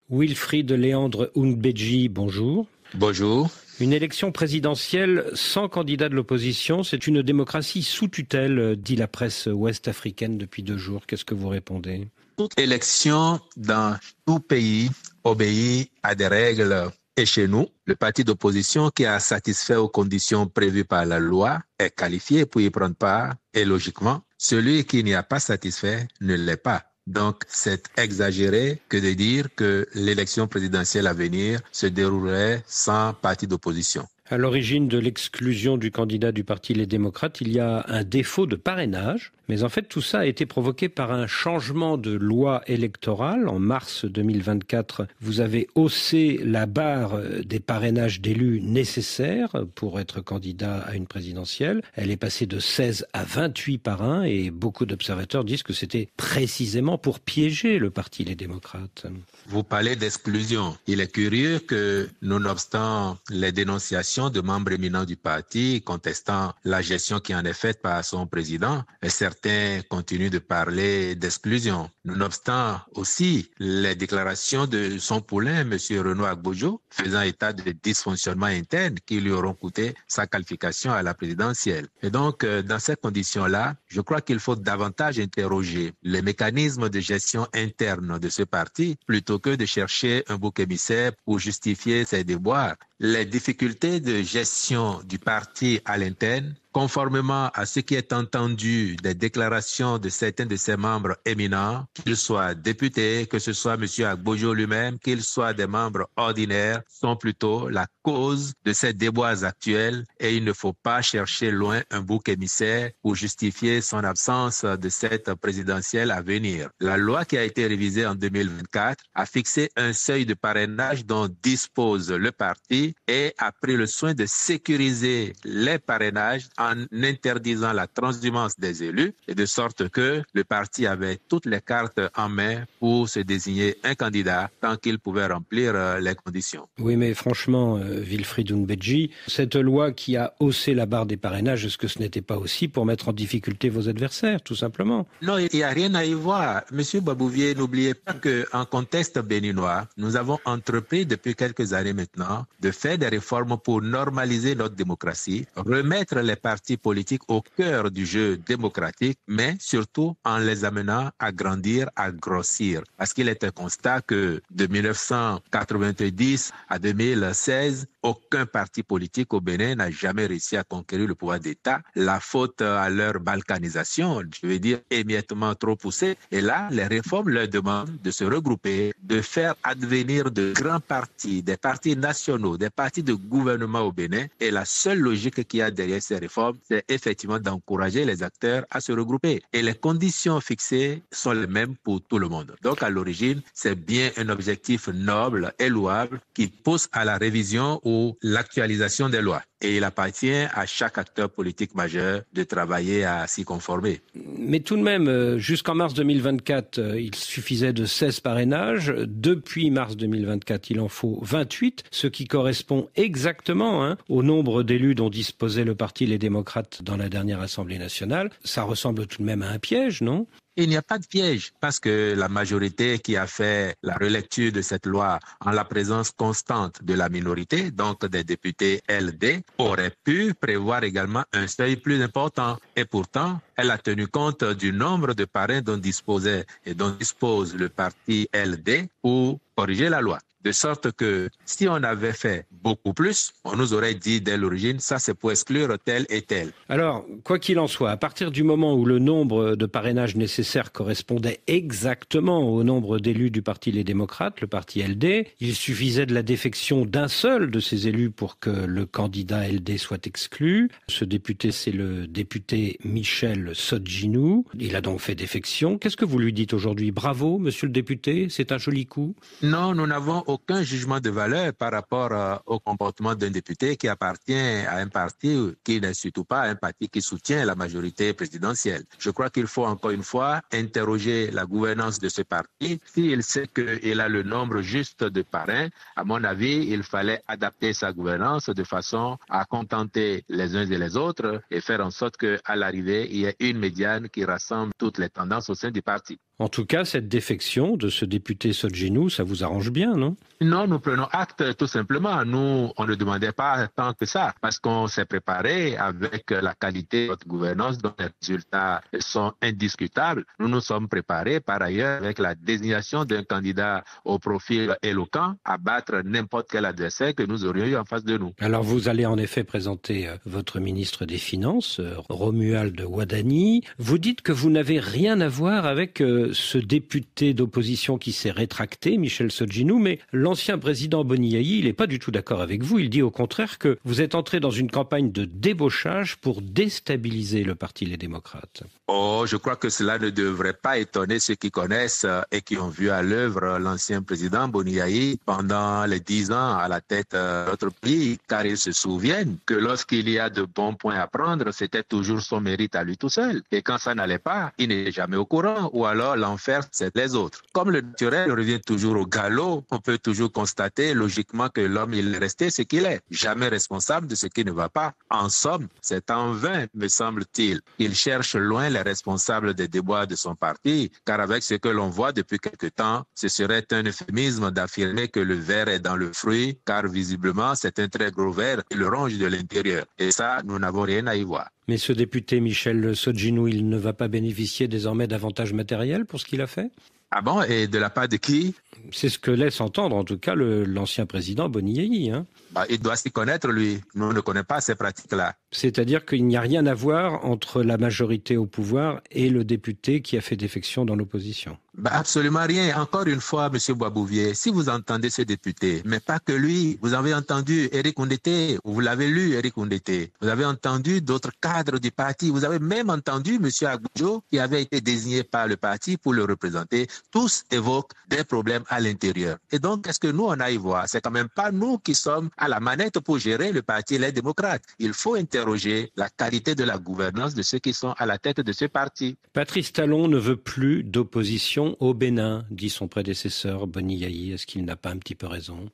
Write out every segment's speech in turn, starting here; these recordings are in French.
Wilfried Léandre Ounbedji, bonjour. Bonjour. Une élection présidentielle sans candidat de l'opposition, c'est une démocratie sous tutelle, dit la presse ouest-africaine depuis 2 jours. Qu'est-ce que vous répondez? Toute élection dans tout pays obéit à des règles. Et chez nous, le parti d'opposition qui a satisfait aux conditions prévues par la loi est qualifié pour y prendre part. Et logiquement, celui qui n'y a pas satisfait ne l'est pas. Donc, c'est exagéré que de dire que l'élection présidentielle à venir se déroulerait sans parti d'opposition. À l'origine de l'exclusion du candidat du Parti Les Démocrates, il y a un défaut de parrainage. Mais en fait, tout ça a été provoqué par un changement de loi électorale. En mars 2024, vous avez haussé la barre des parrainages d'élus nécessaires pour être candidat à une présidentielle. Elle est passée de 16 à 28 parrains et beaucoup d'observateurs disent que c'était précisément pour piéger le Parti Les Démocrates. Vous parlez d'exclusion. Il est curieux que, nonobstant les dénonciations de membres éminents du parti contestant la gestion qui en est faite par son président, certains continuent de parler d'exclusion. Nonobstant aussi les déclarations de son poulain, M. Renaud Agbojo, faisant état de dysfonctionnements internes qui lui auront coûté sa qualification à la présidentielle. Et donc, dans ces conditions-là, je crois qu'il faut davantage interroger les mécanismes de gestion interne de ce parti plutôt que de chercher un bouc émissaire pour justifier ses déboires. Les difficultés de gestion du parti à l'interne, conformément à ce qui est entendu des déclarations de certains de ses membres éminents, qu'ils soient députés, que ce soit M. Agbojo lui-même, qu'ils soient des membres ordinaires, sont plutôt la cause de ces déboires actuels et il ne faut pas chercher loin un bouc émissaire pour justifier son absence de cette présidentielle à venir. La loi qui a été révisée en 2024 a fixé un seuil de parrainage dont dispose le parti et a pris le soin de sécuriser les parrainages en interdisant la transhumance des élus et de sorte que le parti avait toutes les cartes en main pour se désigner un candidat tant qu'il pouvait remplir les conditions. Oui, mais franchement, Wilfried Ounbedji, cette loi qui a haussé la barre des parrainages, est-ce que ce n'était pas aussi pour mettre en difficulté vos adversaires, tout simplement? Non, il n'y a rien à y voir. Monsieur Babouvier, n'oubliez pas qu'en contexte béninois, nous avons entrepris depuis quelques années maintenant de faire des réformes pour normaliser notre démocratie, remettre les partis politiques au cœur du jeu démocratique, mais surtout en les amenant à grandir, à grossir. Parce qu'il est un constat que de 1990 à 2016, aucun parti politique au Bénin n'a jamais réussi à conquérir le pouvoir d'État. La faute à leur balkanisation, je veux dire émiettement trop poussé. Et là, les réformes leur demandent de se regrouper, de faire advenir de grands partis, des partis nationaux, des partis de gouvernement au Bénin. Et la seule logique qu'il y a derrière ces réformes, c'est effectivement d'encourager les acteurs à se regrouper. Et les conditions fixées sont les mêmes pour tout le monde. Donc, à l'origine, c'est bien un objectif noble et louable qui pousse à la révision ou l'actualisation des lois. Et il appartient à chaque acteur politique majeur de travailler à s'y conformer. Mais tout de même, jusqu'en mars 2024, il suffisait de 16 parrainages. Depuis mars 2024, il en faut 28, ce qui correspond exactement au nombre d'élus dont disposait le Parti Les Démocrates dans la dernière Assemblée nationale. Ça ressemble tout de même à un piège, non ? Il n'y a pas de piège parce que la majorité qui a fait la relecture de cette loi en la présence constante de la minorité, donc des députés LD, aurait pu prévoir également un seuil plus important. Et pourtant, elle a tenu compte du nombre de parrains dont disposait et dont dispose le parti LD pour corriger la loi. De sorte que si on avait fait beaucoup plus, on nous aurait dit dès l'origine, ça c'est pour exclure tel et tel. Alors, quoi qu'il en soit, à partir du moment où le nombre de parrainages nécessaires correspondait exactement au nombre d'élus du Parti Les Démocrates, le parti LD, il suffisait de la défection d'un seul de ces élus pour que le candidat LD soit exclu. Ce député, c'est le député Michel Sodjinou. Il a donc fait défection. Qu'est-ce que vous lui dites aujourd'hui? Bravo, monsieur le député, c'est un joli coup. Non, nous n'avons aucun jugement de valeur par rapport au comportement d'un député qui appartient à un parti qui n'est surtout pas un parti qui soutient la majorité présidentielle. Je crois qu'il faut encore une fois interroger la gouvernance de ce parti. S'il sait qu'il a le nombre juste de parrains, à mon avis, il fallait adapter sa gouvernance de façon à contenter les uns et les autres et faire en sorte qu'à l'arrivée, il y ait une médiane qui rassemble toutes les tendances au sein du parti. En tout cas, cette défection de ce député Sotjinou, ça vous arrange bien, non? Non, nous prenons acte tout simplement. Nous, on ne demandait pas tant que ça parce qu'on s'est préparé avec la qualité de notre gouvernance dont les résultats sont indiscutables. Nous nous sommes préparés par ailleurs avec la désignation d'un candidat au profil éloquent à battre n'importe quel adversaire que nous aurions eu en face de nous. Alors vous allez en effet présenter votre ministre des Finances, Romuald Wadani. Vous dites que vous n'avez rien à voir avec ce député d'opposition qui s'est rétracté, Michel Sotjinou, mais l'ancien président Boniaï, il n'est pas du tout d'accord avec vous. Il dit au contraire que vous êtes entré dans une campagne de débauchage pour déstabiliser le Parti Les Démocrates. Oh, je crois que cela ne devrait pas étonner ceux qui connaissent et qui ont vu à l'œuvre l'ancien président Boniaï pendant les 10 ans à la tête de notre pays, car ils se souviennent que lorsqu'il y a de bons points à prendre, c'était toujours son mérite à lui tout seul. Et quand ça n'allait pas, il n'est jamais au courant, ou alors l'enfer, c'est les autres. Comme le naturel revient toujours au galop, on peut toujours constater logiquement que l'homme, il est resté ce qu'il est, jamais responsable de ce qui ne va pas. En somme, c'est en vain, me semble-t-il. Il cherche loin les responsables des déboires de son parti, car avec ce que l'on voit depuis quelque temps, ce serait un euphémisme d'affirmer que le ver est dans le fruit, car visiblement, c'est un très gros ver qui le ronge de l'intérieur. Et ça, nous n'avons rien à y voir. Mais ce député Michel Sotjinou, il ne va pas bénéficier désormais d'avantages matériels pour ce qu'il a fait? Ah bon? Et de la part de qui? C'est ce que laisse entendre en tout cas l'ancien président Boniaï. Il doit s'y connaître, lui. Nous ne connaissons pas ces pratiques-là. C'est-à-dire qu'il n'y a rien à voir entre la majorité au pouvoir et le député qui a fait défection dans l'opposition. Absolument rien. Encore une fois, M. Boisbouvier, si vous entendez ce député, mais pas que lui, vous avez entendu Éric Oundété, vous l'avez lu, Éric Oundété, vous avez entendu d'autres cadres du parti, vous avez même entendu M. Agbodjo qui avait été désigné par le parti pour le représenter. Tous évoquent des problèmes à l'intérieur. Et donc, qu'est-ce que nous, on a à y voir? C'est quand même pas nous qui sommes à la manette pour gérer le parti Les Démocrates. Il faut interroger la qualité de la gouvernance de ceux qui sont à la tête de ce parti. Patrice Talon ne veut plus d'opposition au Bénin, dit son prédécesseur Boniaï. Est-ce qu'il n'a pas un petit peu raison?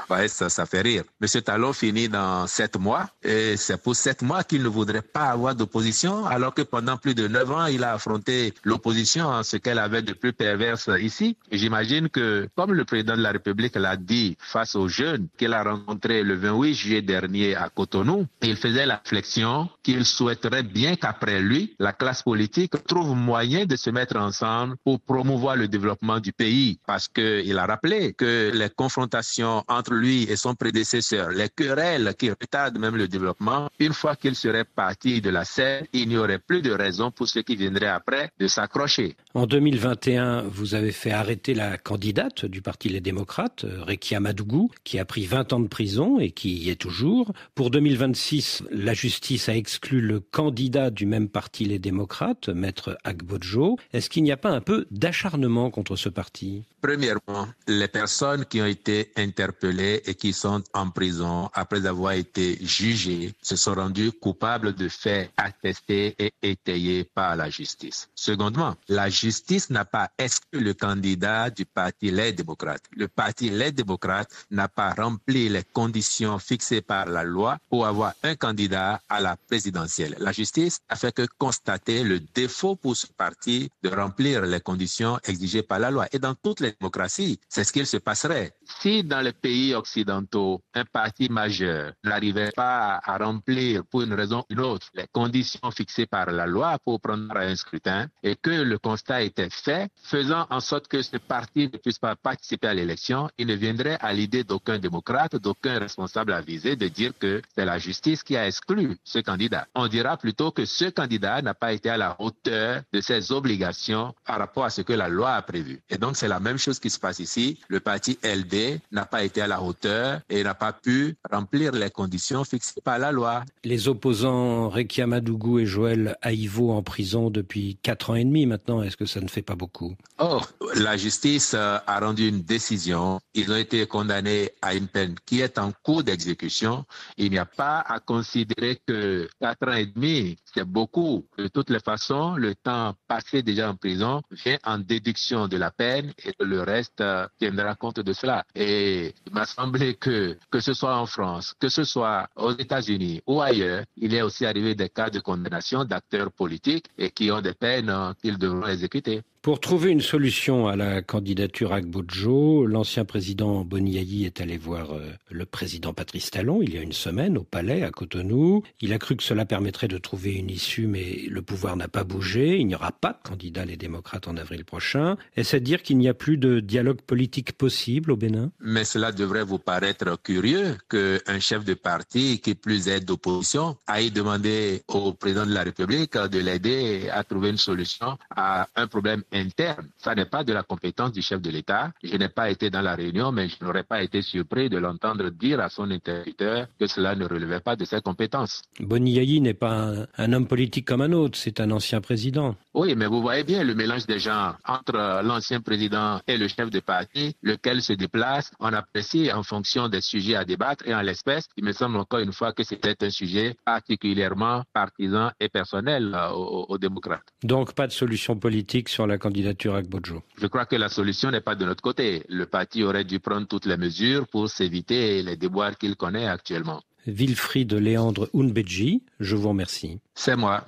Ouais, ça fait rire. Monsieur Talon finit dans 7 mois et c'est pour 7 mois qu'il ne voudrait pas avoir d'opposition alors que pendant plus de 9 ans, il a affronté l'opposition en ce qu'elle avait de plus perverse ici. Et j'imagine que, comme le président de la République l'a dit face aux jeunes qu'il a rencontrés le 28 juillet dernier à Cotonou, il faisait la réflexion qu'il souhaiterait bien qu'après lui, la classe politique trouve moyen de se mettre ensemble pour promouvoir le développement du pays. Parce qu'il a rappelé que les confrontations entre lui et son prédécesseur, les querelles qui retardent même le développement, une fois qu'il serait parti de la scène, il n'y aurait plus de raison pour ceux qui viendraient après de s'accrocher. En 2021, vous avez fait arrêter la candidate du Parti Les Démocrates, Rekia Madougou, qui a pris 20 ans de prison et qui y est toujours. Pour 2026, la justice a exclu le candidat du même Parti Les Démocrates, Maître Agbodjo. Est-ce qu'il n'y a pas un peu d'acharnement contre ce parti? Premièrement, les personnes qui ont été interpellées et qui sont en prison après avoir été jugées se sont rendues coupables de faits attestés et étayés par la justice. Secondement, la justice n'a pas exclu le candidat du Parti Les Démocrates. Le Parti Les Démocrates n'a pas rempli les conditions fixées par la loi pour avoir un candidat à la présidentielle. La justice a fait que constater le défaut pour ce parti de remplir les conditions exigées par la loi. Et dans toutes les démocraties, c'est ce qu'il se passerait. Si dans les pays occidentaux, un parti majeur n'arrivait pas à remplir pour une raison ou une autre les conditions fixées par la loi pour prendre un scrutin et que le constat était fait, faisant en sorte que ce parti ne puisse pas participer à l'élection, il ne viendrait à l'idée d'aucun démocrate, d'aucun responsable avisé de dire que c'est la justice qui a exclu ce candidat. On dira plutôt que ce candidat n'a pas été à la hauteur de ses obligations par rapport à ce que la loi a prévu. Et donc c'est la même chose qui se passe ici. Le parti LD n'a pas été à la hauteur et n'a pas pu remplir les conditions fixées par la loi. Les opposants Rekia Madougou et Joël Aïvo en prison depuis 4 ans et demi maintenant, est-ce que ça ne fait pas beaucoup? Oh, la justice a rendu une décision. Ils ont été condamnés à une peine qui est en cours d'exécution. Il n'y a pas à considérer que 4 ans et demi, c'est beaucoup. De toutes les façons, le temps passé déjà en prison vient en déduction de la peine et le reste tiendra compte de cela. Et il m'a semblé que ce soit en France, que ce soit aux États-Unis ou ailleurs, il est aussi arrivé des cas de condamnation d'acteurs politiques et qui ont des peines qu'ils devront exécuter. Pour trouver une solution à la candidature Gbodjo, l'ancien président Boni Yayi est allé voir le président Patrice Talon il y a une semaine au Palais à Cotonou. Il a cru que cela permettrait de trouver une issue, mais le pouvoir n'a pas bougé. Il n'y aura pas de candidat les démocrates en avril prochain. Est-ce à dire qu'il n'y a plus de dialogue politique possible au Bénin? Mais cela devrait vous paraître curieux qu'un chef de parti, qui plus est d'opposition, aille demander au président de la République de l'aider à trouver une solution à un problème interne. Ça n'est pas de la compétence du chef de l'État. Je n'ai pas été dans la réunion, mais je n'aurais pas été surpris de l'entendre dire à son interlocuteur que cela ne relevait pas de ses compétences. Boni Yayi n'est pas un homme politique comme un autre, c'est un ancien président. Oui, mais vous voyez bien le mélange des genres entre l'ancien président et le chef de parti, lequel se déplace. On apprécie en fonction des sujets à débattre et en l'espèce, il me semble encore une fois que c'était un sujet particulièrement partisan et personnel aux démocrates. Donc pas de solution politique sur la candidature à Gbodjo. Je crois que la solution n'est pas de notre côté. Le parti aurait dû prendre toutes les mesures pour s'éviter les déboires qu'il connaît actuellement. Wilfried Léandre Ounbedji, je vous remercie. C'est moi.